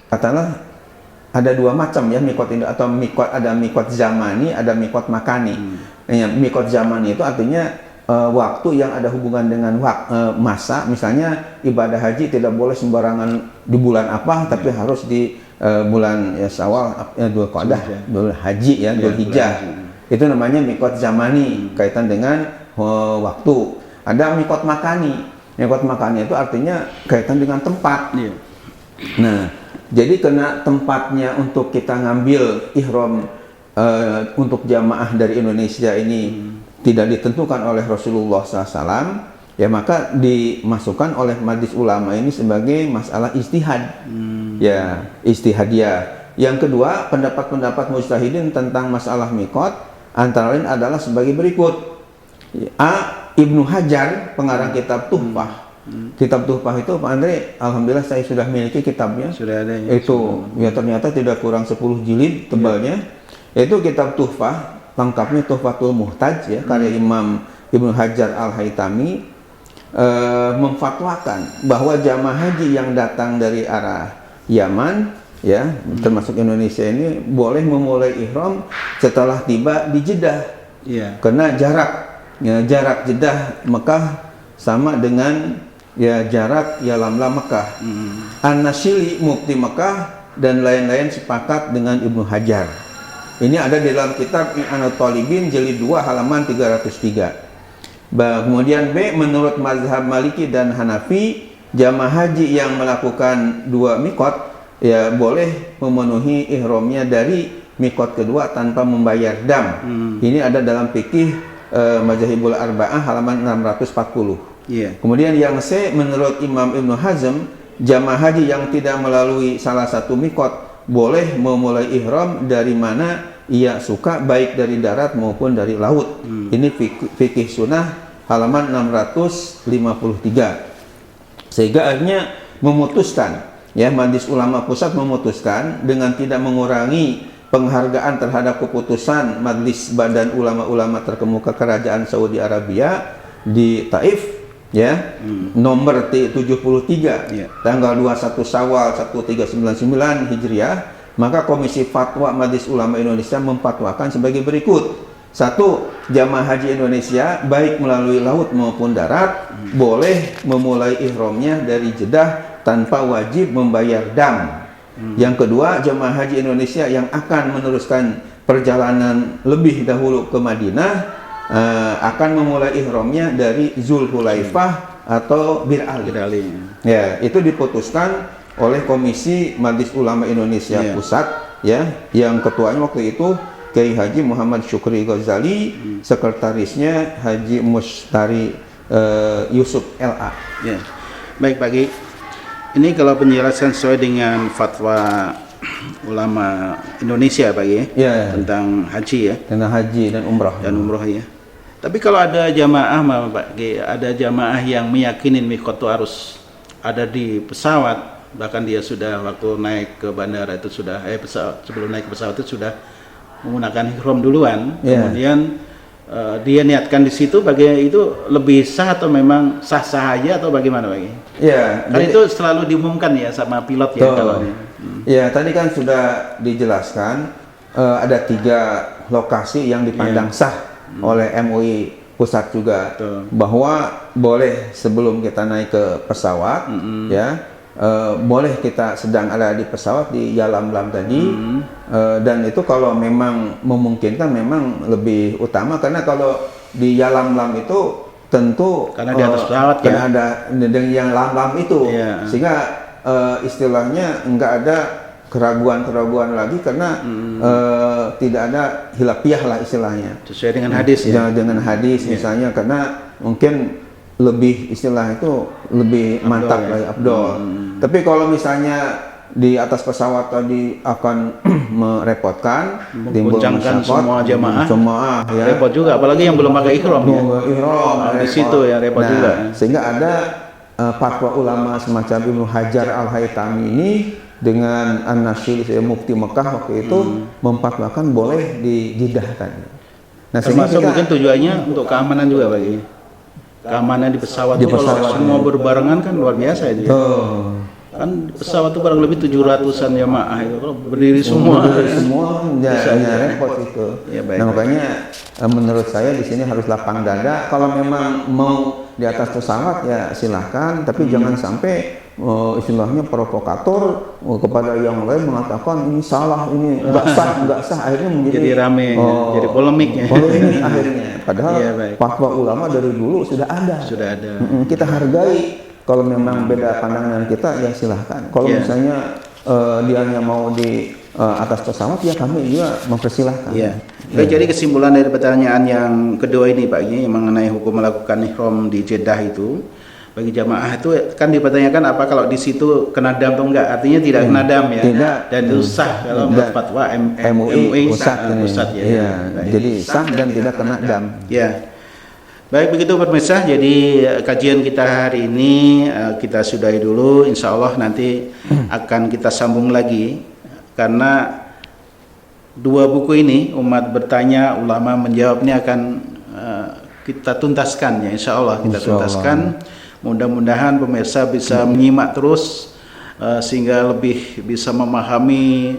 katakanlah ada 2 macam ya miqat ini, atau ada miqat zamani, ada miqat makani. Miqat zamani itu artinya waktu yang ada hubungan dengan masa, misalnya ibadah haji tidak boleh sembarangan di bulan apa, tapi harus di bulan ya Syawal, Dzulqa'dah, bulan haji ya, Dzulhijjah. Itu namanya miqat zamani, kaitan dengan waktu. Ada miqat makani. Miqat makani itu artinya kaitan dengan tempat. Nah, jadi karena tempatnya untuk kita ngambil ihram untuk jamaah dari Indonesia ini tidak ditentukan oleh Rasulullah SAW, ya maka dimasukkan oleh Majelis Ulama ini sebagai masalah ijtihad. Ya, ijtihadiyah. Yang kedua, pendapat-pendapat mujtahidin tentang masalah miqat antara lain adalah sebagai berikut. Ibnu Hajar, pengarang kitab Tuhfah. Kitab Tuhfah itu Pak Andre, alhamdulillah saya sudah miliki kitabnya. Sudah ada ya. Itu ya ternyata tidak kurang 10 jilid tebalnya. Itu kitab Tuhfah, lengkapnya Tuhfatul Muhtaj ya, karya Imam Ibnu Hajar Al-Haytami, memfatwakan bahwa jamaah haji yang datang dari arah Yaman ya, termasuk Indonesia ini boleh memulai ihram setelah tiba di Jeddah. Iya. Karena jarak Jeddah Mekah sama dengan ya jarak Yalamlam Mekah. An-Nasyili Mufti Mekah dan lain-lain sepakat dengan Ibnu Hajar. Ini ada di dalam kitab I'anat Talibin jilid 2 halaman 303. Kemudian B, menurut mazhab Maliki dan Hanafi, jamaah haji yang melakukan 2 miqat ya boleh memenuhi ihramnya dari miqat kedua tanpa membayar dam. Ini ada dalam fikih Mazahibul Arba'ah halaman 640. Iya. Kemudian yang C, menurut Imam Ibnu Hazm, jamaah haji yang tidak melalui salah satu miqat boleh memulai ihram dari mana ia suka, baik dari darat maupun dari laut. Ini fikih sunnah halaman 653. Sehingga akhirnya memutuskan ya, Majelis Ulama Pusat memutuskan dengan tidak mengurangi penghargaan terhadap keputusan Majelis Badan Ulama-Ulama terkemuka Kerajaan Saudi Arabia di Taif ya, nomor T73 tanggal 21 Syawal 1399 Hijriah, maka Komisi Fatwa Majelis Ulama Indonesia memfatwakan sebagai berikut. 1. Jamaah haji Indonesia baik melalui laut maupun darat boleh memulai ihramnya dari Jeddah tanpa wajib membayar dam. Yang kedua, jamaah haji Indonesia yang akan meneruskan perjalanan lebih dahulu ke Madinah akan memulai ihramnya dari Zulhulaifah atau Bir Ali. Ya, itu diputuskan oleh Komisi Majelis Ulama Indonesia Pusat ya, yang ketuanya waktu itu Kiai Haji Muhammad Syukri Ghazali, sekretarisnya Haji Mustari Yusuf LA. Ya. Baik Pak Ki, ini kalau penjelasan sesuai dengan fatwa ulama Indonesia Pak Ki ya, tentang haji ya, tentang haji dan umrah ya. Tapi kalau ada jamaah Pak Ki, ada jamaah yang meyakinin miqat itu harus ada di pesawat, bahkan dia sudah waktu naik ke bandara itu sudah sebelum naik ke pesawat itu sudah menggunakan ihram duluan, kemudian dia niatkan di situ, bagaimana itu lebih sah atau memang sah-sah aja atau bagaimana Pak? Ya, kan itu selalu diumumkan ya sama pilot ya kalau ini. Ya, tadi kan sudah dijelaskan ada 3 lokasi yang dipandang sah oleh MUI pusat juga, bahwa boleh sebelum kita naik ke pesawat ya, boleh kita sedang ada di pesawat di Yalamlam tadi, dan itu kalau memang memungkinkan memang lebih utama, karena kalau di Yalamlam itu tentu karena di atas pesawat karena ada dengan yang lam-lam itu, sehingga istilahnya enggak ada keraguan-keraguan lagi, karena tidak ada hilapiah lah istilahnya, sesuai dengan hadis ya, dengan hadis misalnya, karena mungkin lebih istilah itu lebih mantap lah, abdol. Tapi kalau misalnya di atas pesawat tadi akan merepotkan, mengguncangkan semua jamaah, ya. Repot juga, apalagi yang belum pakai ihram ya. Di situ ya repot juga. Sehingga ada fatwa ulama semacam Ibnu Hajar Al-Haytami ini dengan An-Nasyili Mufti Mekah waktu itu memfatwakan boleh dijedahkan. Nah, termasuk mungkin tujuannya untuk keamanan juga bagi keamanan di pesawat. Kalau semua berbarengan kan luar biasa itu. Kan pesawat itu kurang lebih 700-an jamaah itu, kalau berdiri semua ya repot itu. Nah, makanya menurut saya di sini harus lapang dada. Kalau memang mau di atas pesawat ya silahkan, tapi jangan sampai istilahnya provokator kepada yang lain mengatakan ini salah, ini enggak sah, akhirnya menjadi rame, jadi polemik akhirnya. Padahal fatwa ulama dari dulu sudah ada. Kita hargai. Kalau memang beda pandangan kita ya silahkan. Kalau misalnya dia hanya mau di atas pesawat ya kami juga mempersilahkan. Baik, jadi kesimpulan dari pertanyaan yang kedua ini Pak Kiai, yang mengenai hukum melakukan ihram di Jeddah itu, bagi jamaah itu kan dipertanyakan apa kalau di situ kena dam atau enggak? Artinya tidak kena dam ya. Tidak. Dan itu sah kalau menurut fatwa MUI Pusat ya. Iya, Baik. jadi sah dan tidak kena dam. Ya. Baik, begitu pemirsa. Jadi kajian kita hari ini kita sudahi dulu. Insya Allah nanti akan kita sambung lagi karena dua buku ini, Umat Bertanya, Ulama Menjawabnya, akan kita tuntaskan ya. Insya Allah kita tuntaskan. Mudah-mudahan pemirsa bisa menyimak terus sehingga lebih bisa memahami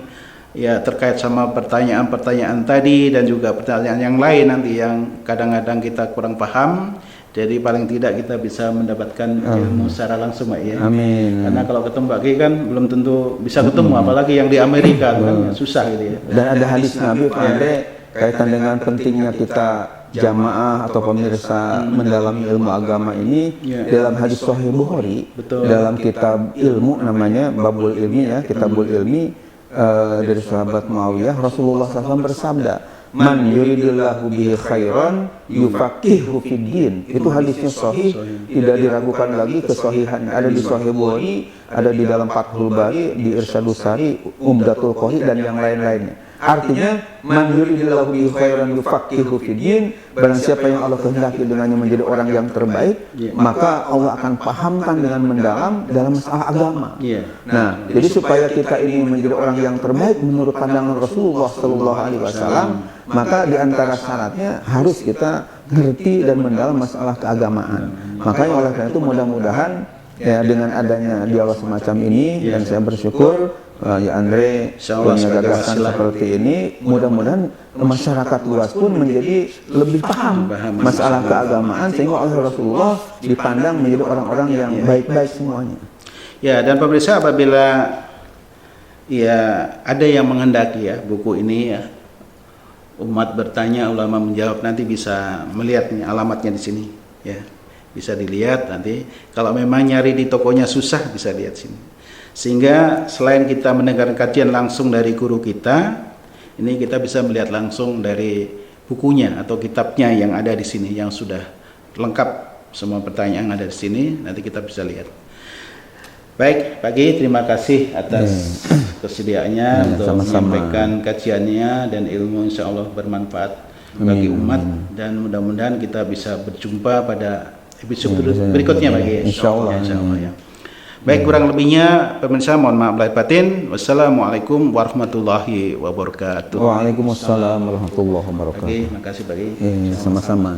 ya terkait sama pertanyaan-pertanyaan tadi dan juga pertanyaan yang lain nanti yang kadang-kadang kita kurang paham. Jadi paling tidak kita bisa mendapatkan ilmu secara langsung ya. Amin. Karena kalau ketemu Pak Kiai kan belum tentu bisa ketemu, apalagi yang di Amerika kan susah gitu ya. Dan ada hadis Nabi Pak Andre kaitan dengan pentingnya kita jamaah atau pemirsa mendalami ilmu agama ini dalam hadis Sahih Bukhari. Betul. Dalam kitab ilmu namanya Babul Ilmi ya, Kitabul Ilmi dari sahabat Muawiyah, Rasulullah SAW bersabda, "Man yuridillahu bihi khairan yufaqihu fid din." Itu hadisnya sahih, tidak diragukan lagi kesahihan. Ada di Sahih Bukhari, ada di dalam Fathul Bari, di Irsyadus Sari, Umdatul Qari dan yang lain-lainnya. Artinya, man yuridillahu bihi khairan yufaqihu fid din, barang siapa yang Allah kehendaki dengannya menjadi orang yang terbaik, maka Allah akan pahamkan dengan mendalam dalam masalah agama. Nah, jadi supaya kita ini menjadi orang yang terbaik menurut pandangan Rasulullah Sallallahu Alaihi Wasallam, maka di antara syaratnya harus kita ngerti dan mendalam masalah keagamaan. Makanya oleh karena itu mudah-mudahan ya dengan adanya dialog semacam ini, dan saya bersyukur ya Andre punya gagasan seperti ini, mudah-mudahan masyarakat luas pun menjadi lebih paham masalah keagamaan sehingga oleh Rasulullah dipandang menjadi orang-orang yang baik-baik semuanya. Ya, dan pemirsa, apabila ya ada yang menghendaki ya buku ini ya, Umat Bertanya, Ulama Menjawab, nanti bisa melihat alamatnya di sini ya. Bisa dilihat nanti. Kalau memang nyari di tokonya susah, bisa lihat sini. Sehingga selain kita mendengar kajian langsung dari guru kita, ini kita bisa melihat langsung dari bukunya atau kitabnya yang ada di sini, yang sudah lengkap semua pertanyaan yang ada di sini. Nanti kita bisa lihat. Baik, Pak Kiai, terima kasih atas kesediaannya untuk menyampaikan kajiannya, dan ilmu insya Allah bermanfaat bagi umat, dan mudah-mudahan kita bisa berjumpa pada episode berikutnya Pak Kiai. Insya Allah. Ya. Baik, kurang lebihnya pemirsa mohon maaf lahir batin. Wassalamualaikum warahmatullahi wabarakatuh. Waalaikumsalam warahmatullahi wabarakatuh. Oke, makasih Pak Kiai. Sama-sama.